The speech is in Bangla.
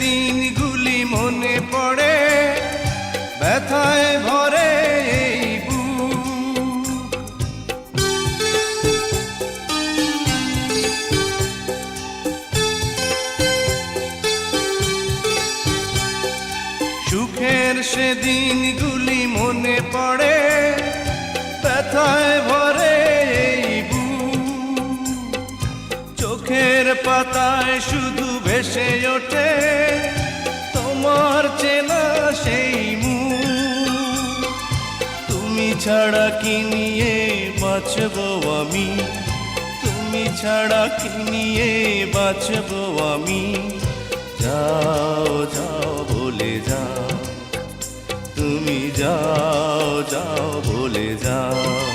দিনগুলি মনে পড়ে, ব্যথায় ভরে এই বুক। সুখের সে দিনগুলি মনে পড়ে, ব্যথায় ভরে এই বুক। চোখের পাতায় শুধু ভেসে ওঠে তোমার চেনা সেই মুখ। তুমি ছাড়া কি নিয়ে বাঁচবো আমি, তুমি ছাড়া কি নিয়ে বাঁচবো আমি। যাও যাও বলে যাও, তুমি যাও যাও বলে যাও।